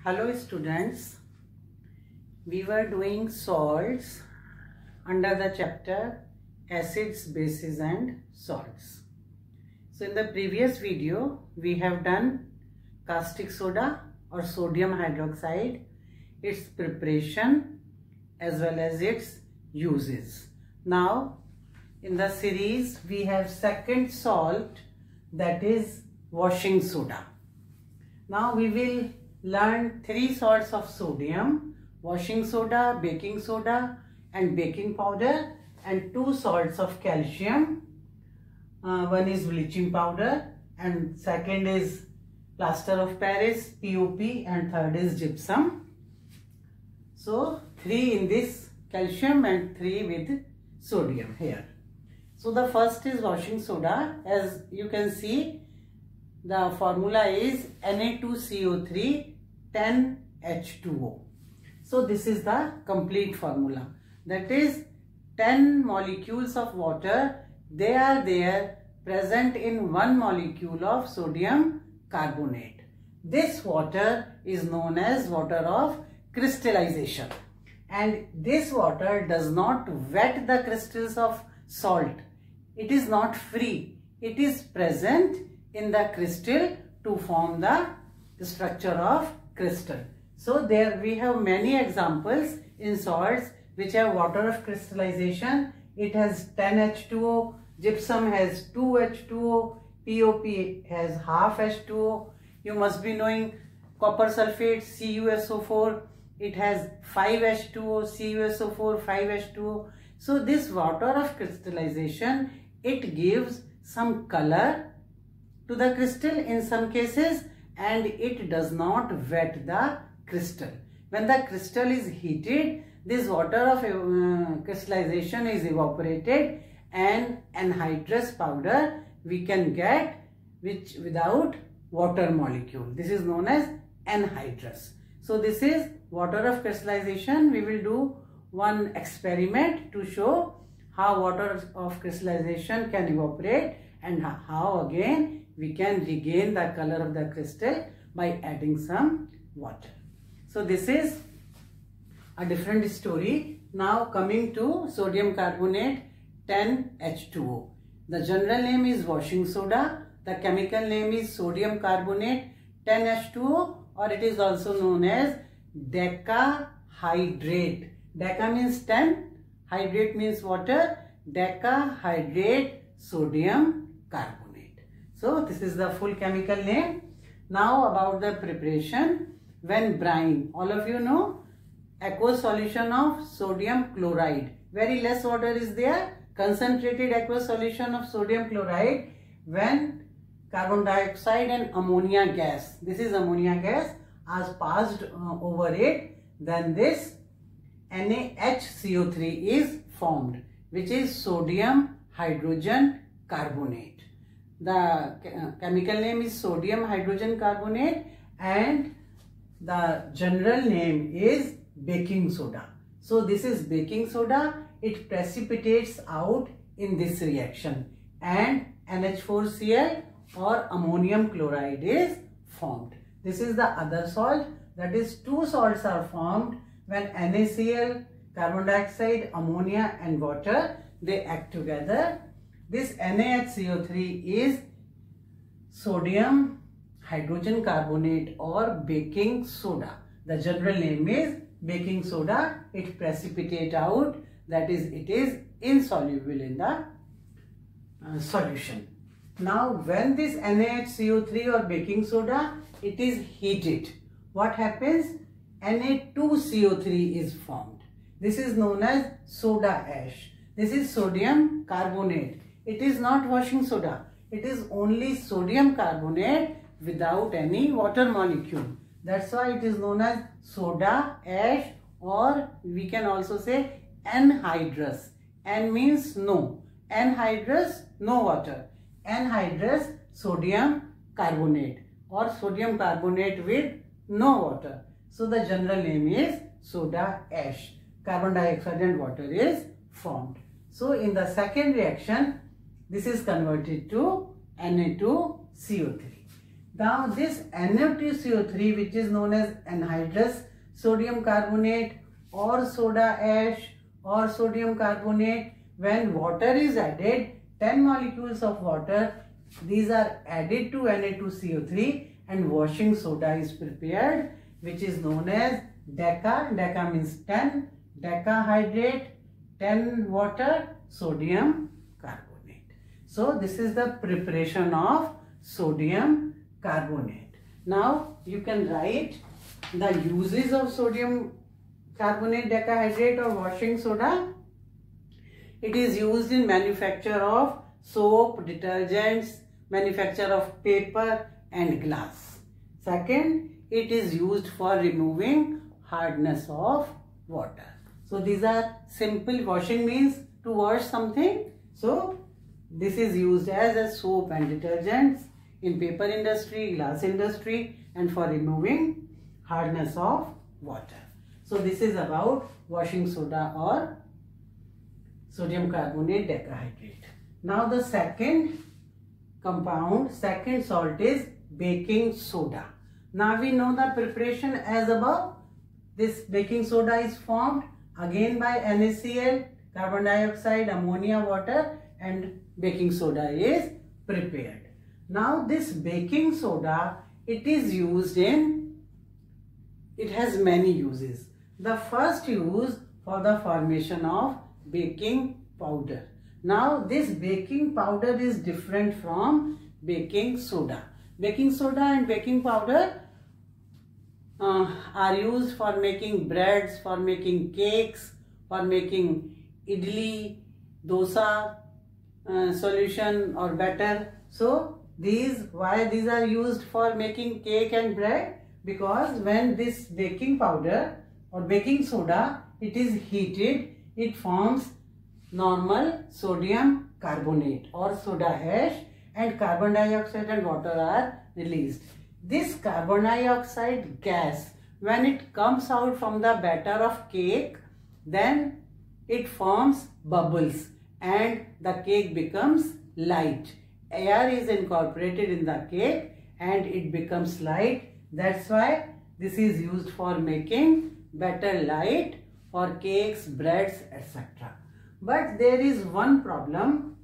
Hello students, we were doing salts under the chapter acids, bases and salts. So in the previous video we have done caustic soda or sodium hydroxide, its preparation as well as its uses. Now in the series we have second salt, that is washing soda. Now we will learn three salts of sodium: washing soda, baking soda and baking powder, and two salts of calcium. One is bleaching powder and second is plaster of Paris, POP, and third is gypsum. So three in this calcium and three with sodium here. So the first is washing soda. As you can see, the formula is Na2CO3 10H2O. So this is the complete formula. That is 10 molecules of water. They are there present in one molecule of sodium carbonate. This water is known as water of crystallization. And this water does not wet the crystals of salt. It is not free. It is present in the crystal to form the structure of crystal. So there we have many examples in salts which have water of crystallization. It has 10H2O, gypsum has 2H2O, POP has half H2O. You must be knowing copper sulfate, CuSO4, it has 5H2O, CuSO4, 5H2O. So this water of crystallization, it gives some color to the crystal in some cases, and it does not wet the crystal. When the crystal is heated, this water of crystallization is evaporated and anhydrous powder we can get which without water molecule. This is known as anhydrous. So this is water of crystallization. We will do one experiment to show how water of crystallization can evaporate and how again we can regain the color of the crystal by adding some water. So this is a different story. Now coming to sodium carbonate 10H2O. The general name is washing soda. The chemical name is sodium carbonate 10H2O, or it is also known as decahydrate. Deca means 10, hydrate means water, decahydrate sodium carbonate. So this is the full chemical name. Now about the preparation. When brine, all of you know, aqueous solution of sodium chloride. Very less water is there. Concentrated aqueous solution of sodium chloride. When carbon dioxide and ammonia gas, this is ammonia gas, has passed over it, then this NaHCO3 is formed, which is sodium hydrogen carbonate. The chemical name is sodium hydrogen carbonate and the general name is baking soda. So this is baking soda. It precipitates out in this reaction and NH4Cl or ammonium chloride is formed. This is the other salt. That is, two salts are formed when NaCl, carbon dioxide, ammonia and water, they act together. This NaHCO3 is sodium hydrogen carbonate or baking soda. The general name is baking soda. It precipitates out, that is, it is insoluble in the solution. Now when this NaHCO3 or baking soda, it is heated, what happens? Na2CO3 is formed. This is known as soda ash. This is sodium carbonate. It is not washing soda. It is only sodium carbonate without any water molecule. That's why it is known as soda ash, or we can also say anhydrous. N means no. Anhydrous, no water. Anhydrous sodium carbonate or sodium carbonate with no water. So the general name is soda ash. Carbon dioxide and water is formed. So in the second reaction, this is converted to Na2CO3. Now this NaOH2CO3, which is known as anhydrous sodium carbonate or soda ash or sodium carbonate, when water is added, 10 molecules of water, these are added to Na2CO3 and washing soda is prepared, which is known as DECA. DECA means 10, decahydrate, 10 water, sodium carbonate. So this is the preparation of sodium carbonate. Now you can write the uses of sodium carbonate decahydrate or washing soda. It is used in manufacture of soap, detergents, manufacture of paper and glass. Second, it is used for removing hardness of water. So these are simple. Washing means to wash something. So this is used as a soap and detergents in paper industry, glass industry, and for removing hardness of water. So this is about washing soda or sodium carbonate decahydrate. Now the second compound, second salt is baking soda. Now we know the preparation as above. This baking soda is formed again by NaCl, carbon dioxide, ammonia, water, and baking soda is prepared. Now this baking soda, it is used in, it has many uses. The first use for the formation of baking powder. Now this baking powder is different from baking soda. Baking soda and baking powder are used for making breads, for making cakes, for making idli, dosa solution or batter. So why these are used for making cake and bread? Because when this baking powder or baking soda, it is heated, it forms normal sodium carbonate or soda ash, and carbon dioxide and water are released. This carbon dioxide gas, when it comes out from the batter of cake, then it forms bubbles and the cake becomes light. Air is incorporated in the cake and it becomes light. That's why this is used for making batter light for cakes, breads, etc. But there is one problem.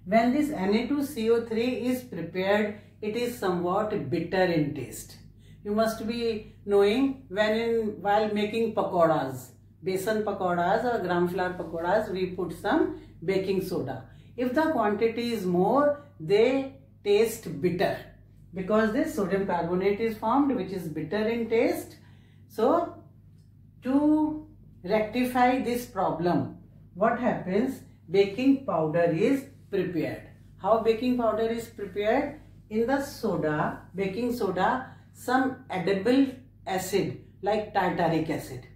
When this Na2CO3 is prepared, it is somewhat bitter in taste. You must be knowing while making pakoras, besan pakoras or gram flour pakoras, we put some baking soda. If the quantity is more, they taste bitter because this sodium carbonate is formed, which is bitter in taste. So to rectify this problem, what happens? Baking powder is prepared. How baking powder is prepared? In the soda, baking soda, some edible acid like tartaric acid,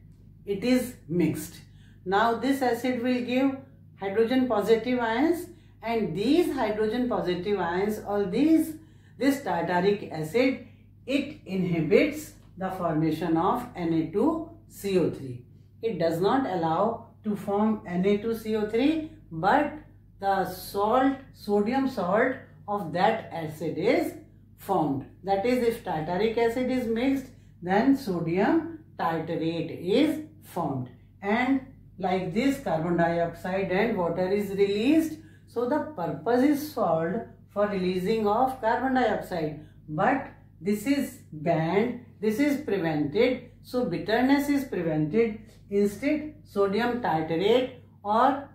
it is mixed. Now this acid will give hydrogen positive ions, and these hydrogen positive ions or this tartaric acid, it inhibits the formation of Na2CO3. It does not allow to form Na2CO3, but the salt, sodium salt of that acid is formed. That is, if tartaric acid is mixed, then sodium tartarate is formed, and like this carbon dioxide and water is released. So the purpose is solved for releasing of carbon dioxide, but this is banned, this is prevented. So bitterness is prevented. Instead, sodium tartarate or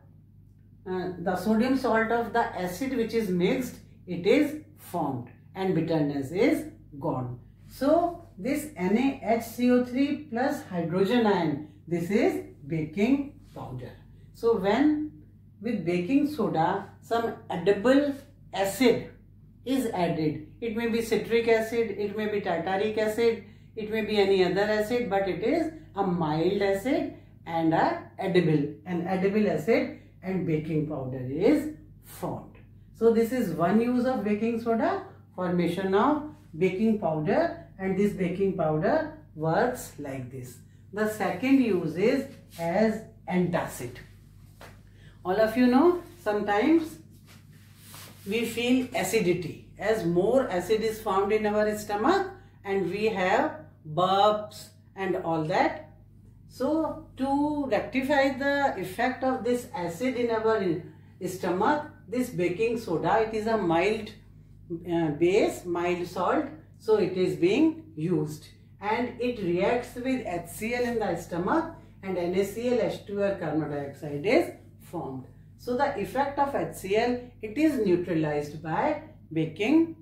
the sodium salt of the acid which is mixed, it is formed and bitterness is gone. So this NaHCO3 plus hydrogen ion, this is baking powder. So when with baking soda, some edible acid is added. It may be citric acid, it may be tartaric acid, it may be any other acid, but it is a mild acid and an edible acid, and baking powder is formed. So this is one use of baking soda, formation of baking powder, and this baking powder works like this. The second use is as antacid. All of you know, sometimes we feel acidity. as more acid is formed in our stomach and we have burps and all that. So to rectify the effect of this acid in our stomach, this baking soda, it is a mild base, mild salt, so it is being used and it reacts with HCl in the stomach and NaCl, H2O, carbon dioxide is formed. So the effect of HCl, it is neutralized by baking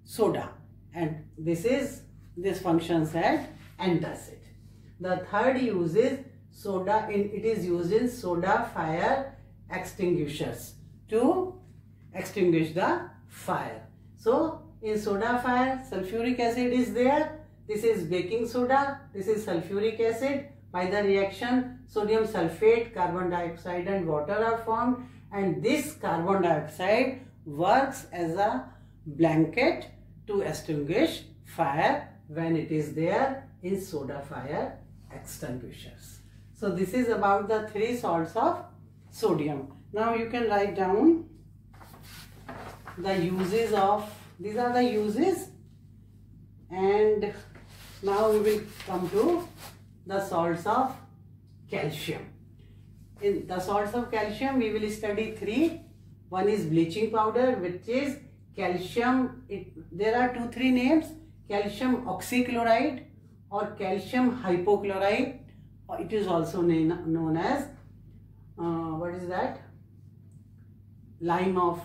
soda, and this functions as antacid. The third use is soda, it is used in soda fire extinguishers to extinguish the fire. So in soda fire, sulfuric acid is there. This is baking soda, this is sulfuric acid. By the reaction, sodium sulfate, carbon dioxide and water are formed, and this carbon dioxide works as a blanket to extinguish fire when it is there in soda fire extinguishers. So this is about the 3 salts of sodium. Now you can write down the uses of, these are the uses, and now we will come to the salts of calcium. In the salts of calcium, we will study 3. One is bleaching powder, which is calcium. There are 2-3 names: calcium oxychloride or calcium hypochlorite. It is also known as what is that? Lime of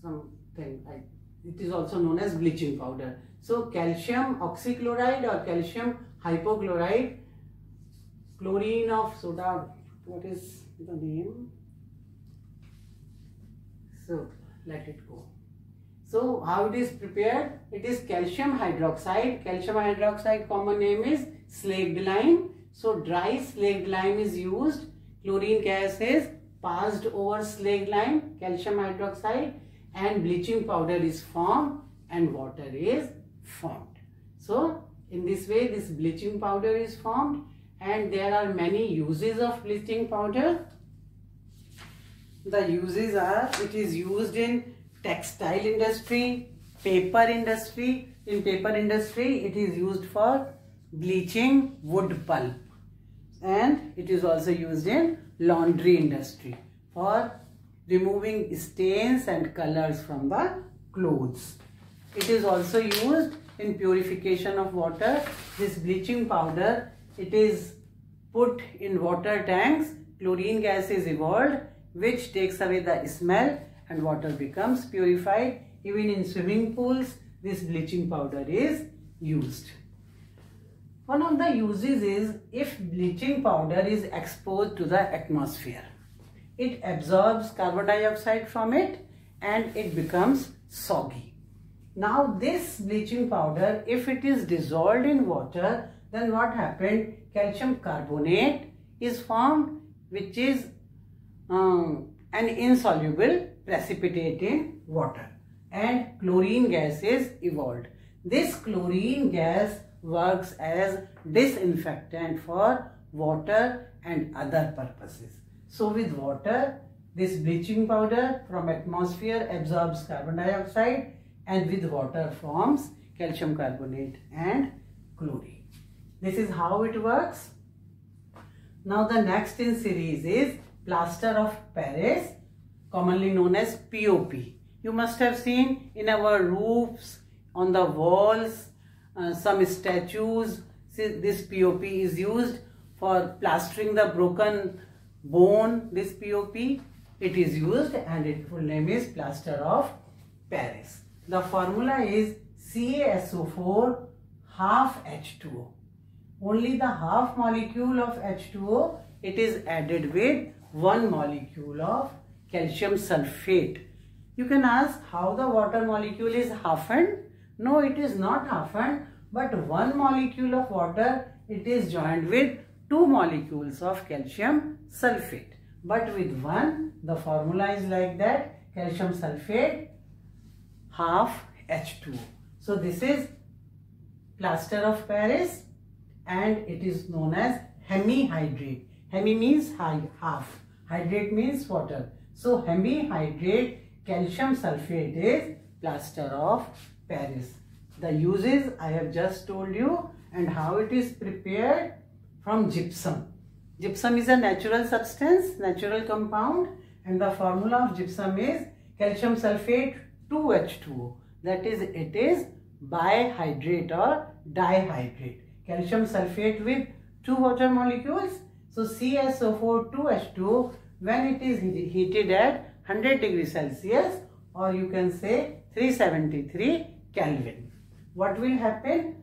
something. It is also known as bleaching powder. So calcium oxychloride or calcium hypochlorite, chlorine of soda, what is the name? So let it go. So how it is prepared? It is calcium hydroxide. Calcium hydroxide common name is slaked lime. So dry slaked lime is used. Chlorine gas is passed over slaked lime, calcium hydroxide, and bleaching powder is formed and water is formed. So in this way this bleaching powder is formed, and there are many uses of bleaching powder. The uses are, it is used in textile industry, paper industry. In paper industry it is used for bleaching wood pulp, and it is also used in laundry industry for removing stains and colors from the clothes. It is also used in purification of water. This bleaching powder, it is put in water tanks, chlorine gas is evolved which takes away the smell and water becomes purified. Even in swimming pools this bleaching powder is used. One of the uses is, if bleaching powder is exposed to the atmosphere, it absorbs carbon dioxide from it and it becomes soggy. Now this bleaching powder, if it is dissolved in water, then what happened? Calcium carbonate is formed, which is an insoluble precipitate in water, and chlorine gas is evolved. This chlorine gas works as disinfectant for water and other purposes. So with water, this bleaching powder from atmosphere absorbs carbon dioxide, and with water forms calcium carbonate and chlorine. This is how it works. Now the next in series is plaster of Paris, commonly known as POP. You must have seen in our roofs, on the walls, some statues. See, this POP is used for plastering the broken bone. This POP, it is used, and its full name is plaster of Paris. The formula is CaSO4 half H2O. Only the half molecule of H2O, it is added with 1 molecule of calcium sulfate. You can ask how the water molecule is halvened. No, it is not halvened, but 1 molecule of water, it is joined with 2 molecules of calcium sulfate. But with 1, the formula is like that: calcium sulfate half H2O. So this is plaster of Paris, and it is known as hemihydrate. Hemi means half, hydrate means water. So hemihydrate calcium sulfate is plaster of Paris. The uses I have just told you, and how it is prepared from gypsum. Gypsum is a natural substance, natural compound, and the formula of gypsum is calcium sulfate 2H2O. That is, it is bihydrate or dihydrate. Calcium sulfate with 2 water molecules. So CaSO4 2H2O, when it is heated at 100 degrees Celsius, or you can say 373 Kelvin. What will happen?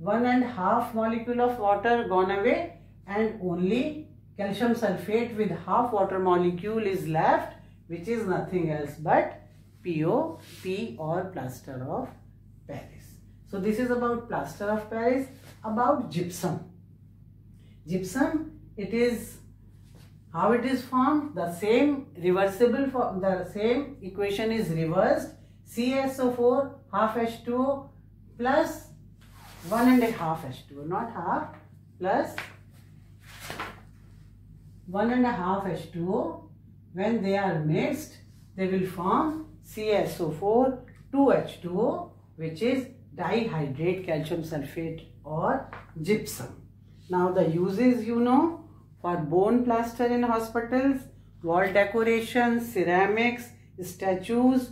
1.5 molecule of water gone away, and only calcium sulfate with half water molecule is left, which is nothing else but PO, P or plaster of Paris. So this is about plaster of Paris. About gypsum. Gypsum, it is how it is formed. The same reversible form, the same equation is reversed. CaSO4 half H2O plus 1.5 H2O, not half, plus 1.5 H2O. When they are mixed, they will form CaSO4 2H2O, which is dihydrate calcium sulfate or gypsum. Now the uses you know, for bone plaster in hospitals, wall decorations, ceramics, statues,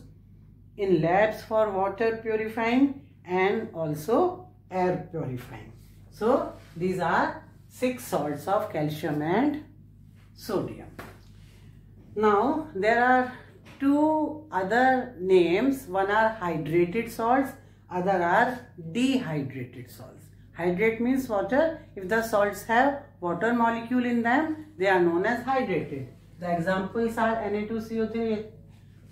in labs for water purifying, and also air purifying. So these are 6 salts of calcium and sodium. Now there are 2 other names. One are hydrated salts, other are dehydrated salts. Hydrate means water. If the salts have water molecule in them, they are known as hydrated. The examples are Na2CO3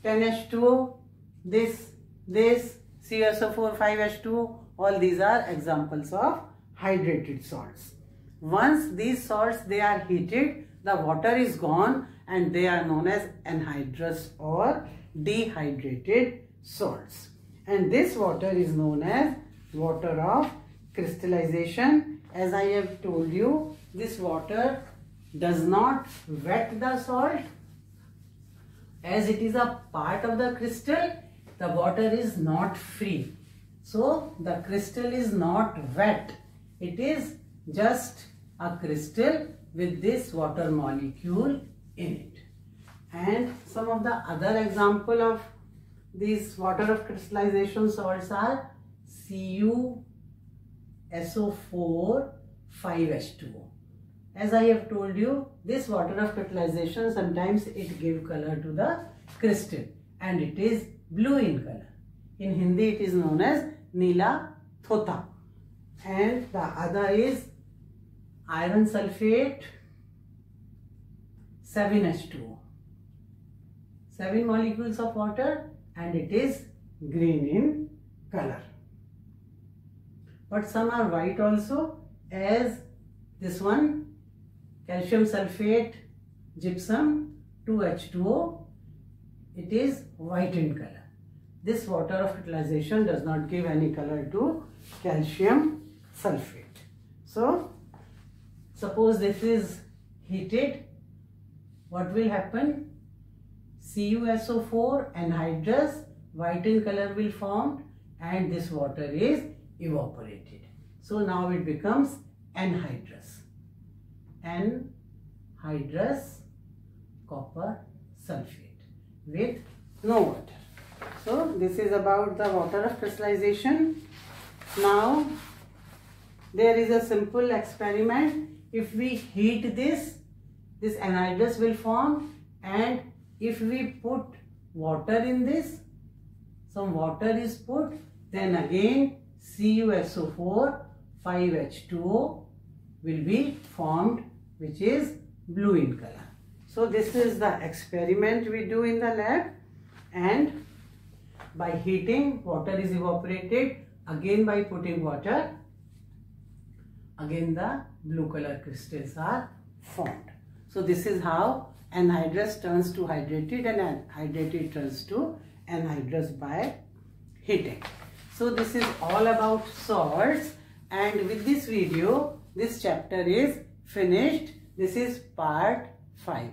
10H2O, this CaSO4 5H2O. All these are examples of hydrated salts. Once these salts they are heated, the water is gone and they are known as anhydrous or dehydrated salts. And this water is known as water of crystallization. As I have told you, this water does not wet the salt. As it is a part of the crystal, the water is not free. So the crystal is not wet. It is just a crystal with this water molecule in it. And some of the other example of these water of crystallization salts are CuSO4 5H2O. As I have told you, this water of crystallization, sometimes it gives color to the crystal and it is blue in color. In Hindi it is known as Nila Thota. And the other is iron sulfate 7H2O. 7 molecules of water and it is green in color. But some are white also, as this one calcium sulfate gypsum 2H2O, it is white in color. This water of crystallization does not give any color to calcium sulfate. So suppose this is heated, what will happen? CuSO4 anhydrous, white in color will form and this water is evaporated. So now it becomes anhydrous. Anhydrous copper sulfate with no water. So this is about the water of crystallization. Now there is a simple experiment. If we heat this anhydrous will form, and if we put water in this, some water is put, then again CuSO4 5H2O will be formed, which is blue in color. So this is the experiment we do in the lab, and by heating water is evaporated, again by putting water, again the blue color crystals are formed. So this is how anhydrous turns to hydrated and hydrated turns to anhydrous by heating. So this is all about salts, and with this video this chapter is finished. This is part 5.